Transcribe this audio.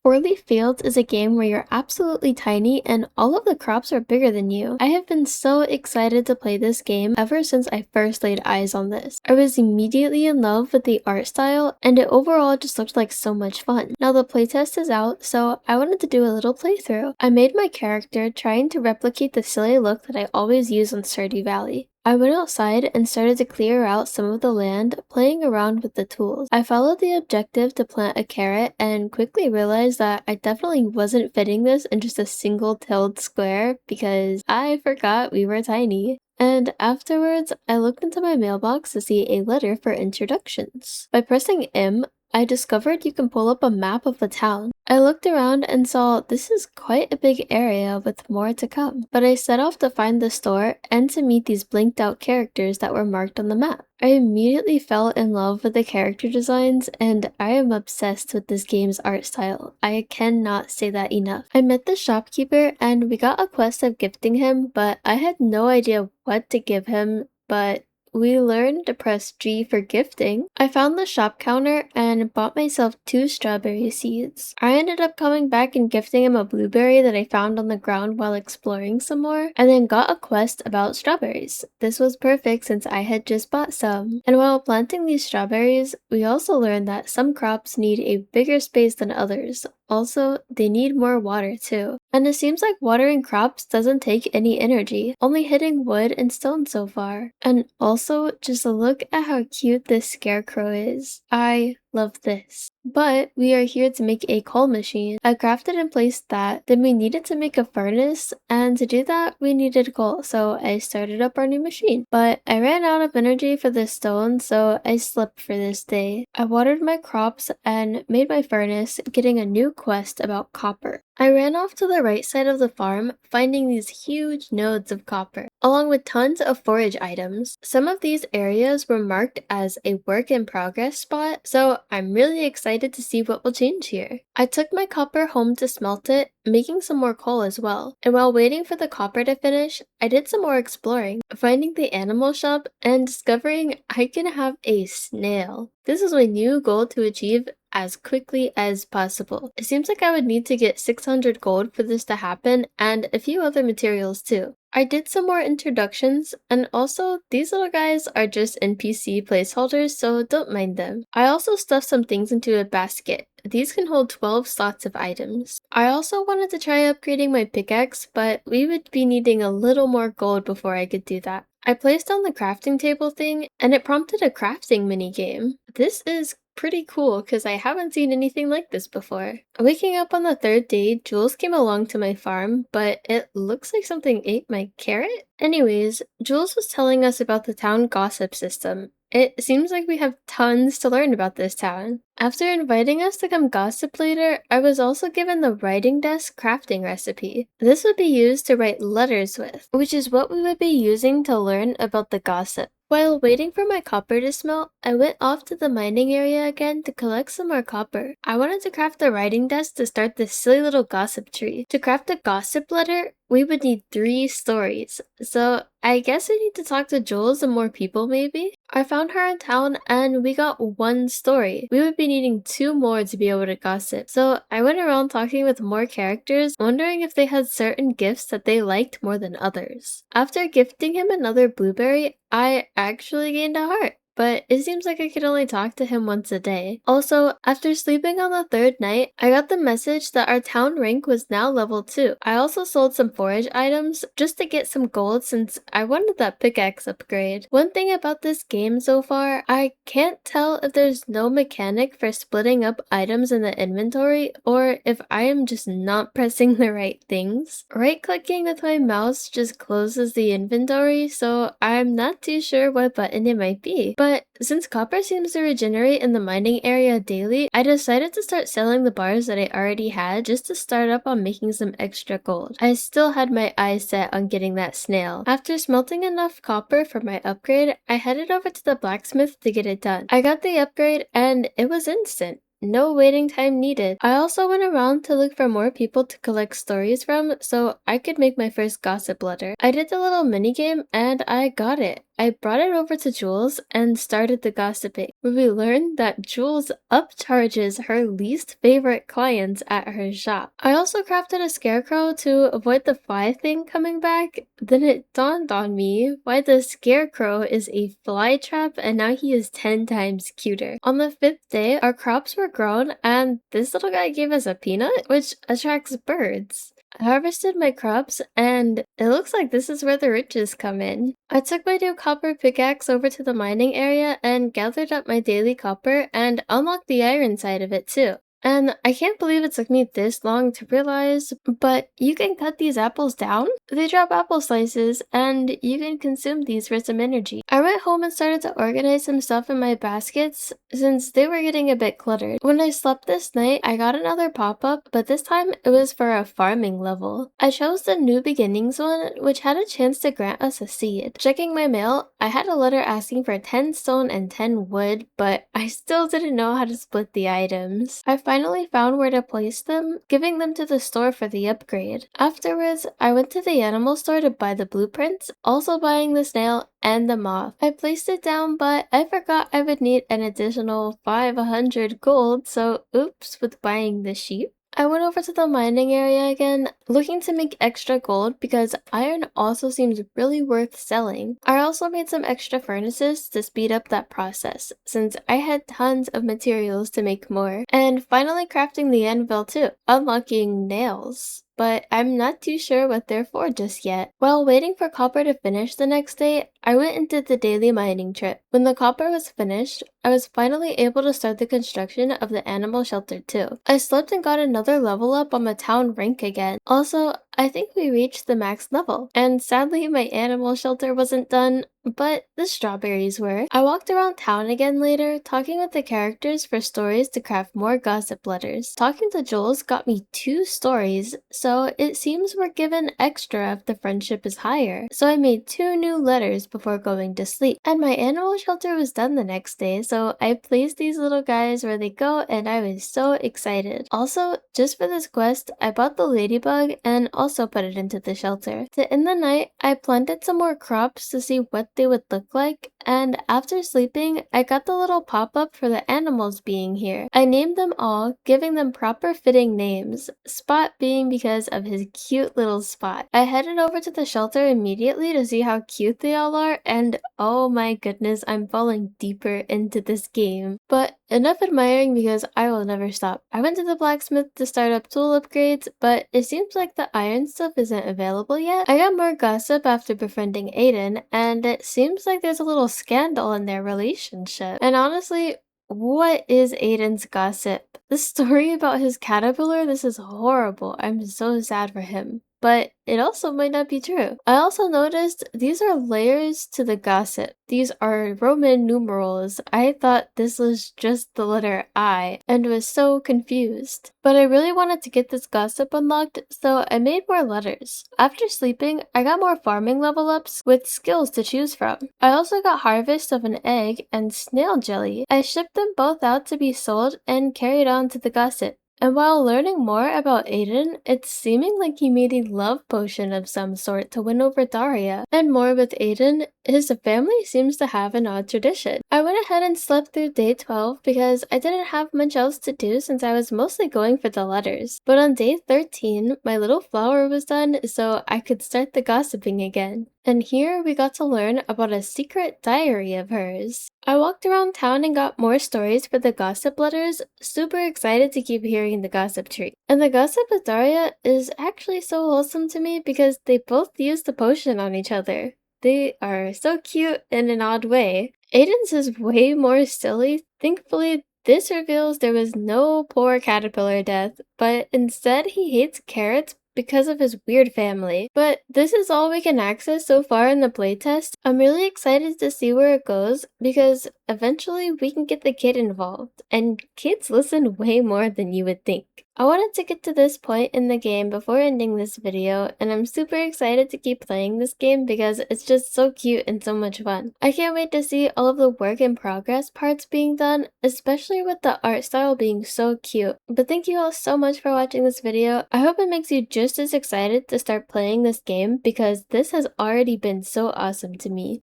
Four-Leaf Fields is a game where you're absolutely tiny and all of the crops are bigger than you. I have been so excited to play this game ever since I first laid eyes on this. I was immediately in love with the art style and it overall just looked like so much fun. Now the playtest is out, so I wanted to do a little playthrough. I made my character trying to replicate the silly look that I always use on Stardew Valley. I went outside and started to clear out some of the land, playing around with the tools. I followed the objective to plant a carrot and quickly realized that I definitely wasn't fitting this in just a single tilled square because I forgot we were tiny. And afterwards, I looked into my mailbox to see a letter for introductions. By pressing M, I discovered you can pull up a map of the town. I looked around and saw this is quite a big area with more to come, but I set off to find the store and to meet these blinked out characters that were marked on the map. I immediately fell in love with the character designs and I am obsessed with this game's art style. I cannot say that enough. I met the shopkeeper and we got a quest of gifting him, but I had no idea what to give him, but we learned to press G for gifting. I found the shop counter and bought myself 2 strawberry seeds. I ended up coming back and gifting him a blueberry that I found on the ground while exploring some more, and then got a quest about strawberries. This was perfect since I had just bought some. And while planting these strawberries, we also learned that some crops need a bigger space than others. Also, they need more water too. And it seems like watering crops doesn't take any energy, only hitting wood and stone so far. And also, just look at how cute this scarecrow is. I love this. But we are here to make a coal machine. I crafted and placed that. Then we needed to make a furnace, and to do that we needed coal, so I started up our new machine. But I ran out of energy for the stone, so I slept for this day. I watered my crops and made my furnace, getting a new quest about copper. I ran off to the right side of the farm, finding these huge nodes of copper, along with tons of forage items. Some of these areas were marked as a work in progress spot, so I'm really excited to see what will change here. I took my copper home to smelt it, making some more coal as well. And while waiting for the copper to finish, I did some more exploring, finding the animal shop and discovering I can have a snail. This is my new goal to achieve as quickly as possible. It seems like I would need to get 600 gold for this to happen and a few other materials too. I did some more introductions, and also these little guys are just NPC placeholders, so don't mind them. I also stuffed some things into a basket. These can hold 12 slots of items. I also wanted to try upgrading my pickaxe, but we would be needing a little more gold before I could do that. I placed on the crafting table thing, and it prompted a crafting minigame. This is pretty cool because I haven't seen anything like this before. Waking up on the 3rd day, Jules came along to my farm, but it looks like something ate my carrot? Anyways, Jules was telling us about the town gossip system. It seems like we have tons to learn about this town. After inviting us to come gossip later, I was also given the writing desk crafting recipe. This would be used to write letters with, which is what we would be using to learn about the gossip. While waiting for my copper to smelt, I went off to the mining area again to collect some more copper. I wanted to craft a writing desk to start this silly little gossip tree. To craft a gossip letter, we would need 3 stories. So I guess we need to talk to Jules and more people maybe? I found her in town and we got 1 story. We would be needing 2 more to be able to gossip. So I went around talking with more characters, wondering if they had certain gifts that they liked more than others. After gifting him another blueberry, I actually gained a heart. But it seems like I could only talk to him once a day. Also, after sleeping on the 3rd night, I got the message that our town rank was now level 2. I also sold some forage items just to get some gold since I wanted that pickaxe upgrade. One thing about this game so far, I can't tell if there's no mechanic for splitting up items in the inventory or if I am just not pressing the right things. Right-clicking with my mouse just closes the inventory, so I'm not too sure what button it might be. But since copper seems to regenerate in the mining area daily, I decided to start selling the bars that I already had just to start up on making some extra gold. I still had my eyes set on getting that snail. After smelting enough copper for my upgrade, I headed over to the blacksmith to get it done. I got the upgrade and it was instant. No waiting time needed. I also went around to look for more people to collect stories from so I could make my first gossip letter. I did the little minigame and I got it. I brought it over to Jules and started the gossiping, where we learned that Jules upcharges her least favorite clients at her shop. I also crafted a scarecrow to avoid the fly thing coming back. Then it dawned on me why the scarecrow is a fly trap and now he is 10 times cuter. On the 5th day, our crops were grown and this little guy gave us a peanut, which attracts birds. I harvested my crops, and it looks like this is where the riches come in. I took my new copper pickaxe over to the mining area and gathered up my daily copper and unlocked the iron side of it too. And I can't believe it took me this long to realize, but you can cut these apples down? They drop apple slices, and you can consume these for some energy. I went home and started to organize some stuff in my baskets, since they were getting a bit cluttered. When I slept this night, I got another pop-up, but this time it was for a farming level. I chose the New Beginnings one, which had a chance to grant us a seed. Checking my mail, I had a letter asking for 10 stone and 10 wood, but I still didn't know how to split the items. I finally found where to place them, giving them to the store for the upgrade. Afterwards, I went to the animal store to buy the blueprints, also buying the snail and the moth. I placed it down, but I forgot I would need an additional 500 gold, so oops with buying the sheep. I went over to the mining area again, looking to make extra gold because iron also seems really worth selling. I also made some extra furnaces to speed up that process, since I had tons of materials to make more. And finally crafting the anvil too, unlocking nails. But I'm not too sure what they're for just yet. While waiting for copper to finish the next day, I went and did the daily mining trip. When the copper was finished, I was finally able to start the construction of the animal shelter too. I slept and got another level up on the town rank again. Also, I think we reached the max level. And sadly, my animal shelter wasn't done, but the strawberries were. I walked around town again later, talking with the characters for stories to craft more gossip letters. Talking to Jules got me 2 stories, so it seems we're given extra if the friendship is higher. So I made 2 new letters before going to sleep. And my animal shelter was done the next day, so I placed these little guys where they go and I was so excited. Also, just for this quest, I bought the ladybug and also put it into the shelter. To end the night, I planted some more crops to see what they would look like, and after sleeping, I got the little pop-up for the animals being here. I named them all, giving them proper fitting names, Spot being because of his cute little spot. I headed over to the shelter immediately to see how cute they all are, and oh my goodness, I'm falling deeper into this game. But enough admiring because I will never stop. I went to the blacksmith to start up tool upgrades, but it seems like the iron stuff isn't available yet. I got more gossip after befriending Aiden, and it seems like there's a little scandal in their relationship. And honestly, what is Aiden's gossip? The story about his caterpillar? This is horrible. I'm so sad for him. But it also might not be true. I also noticed these are layers to the gossip. These are Roman numerals. I thought this was just the letter I and was so confused. But I really wanted to get this gossip unlocked, so I made more letters. After sleeping, I got more farming level ups with skills to choose from. I also got harvest of an egg and snail jelly. I shipped them both out to be sold and carried on to the gossip. And while learning more about Aiden, it's seeming like he made a love potion of some sort to win over Daria. And more with Aiden, his family seems to have an odd tradition. I went ahead and slept through day 12 because I didn't have much else to do since I was mostly going for the letters. But on day 13, my little flower was done so I could start the gossiping again. And here we got to learn about a secret diary of hers. I walked around town and got more stories for the gossip letters, super excited to keep hearing the gossip tree. And the gossip with Daria is actually so wholesome to me because they both use the potion on each other. They are so cute in an odd way. Aiden's is way more silly. Thankfully, this reveals there was no poor caterpillar death, but instead he hates carrots because of his weird family. But this is all we can access so far in the playtest. I'm really excited to see where it goes because eventually we can get the kid involved, and kids listen way more than you would think. I wanted to get to this point in the game before ending this video, and I'm super excited to keep playing this game because it's just so cute and so much fun. I can't wait to see all of the work in progress parts being done, especially with the art style being so cute. But thank you all so much for watching this video. I hope it makes you just as excited to start playing this game because this has already been so awesome to me.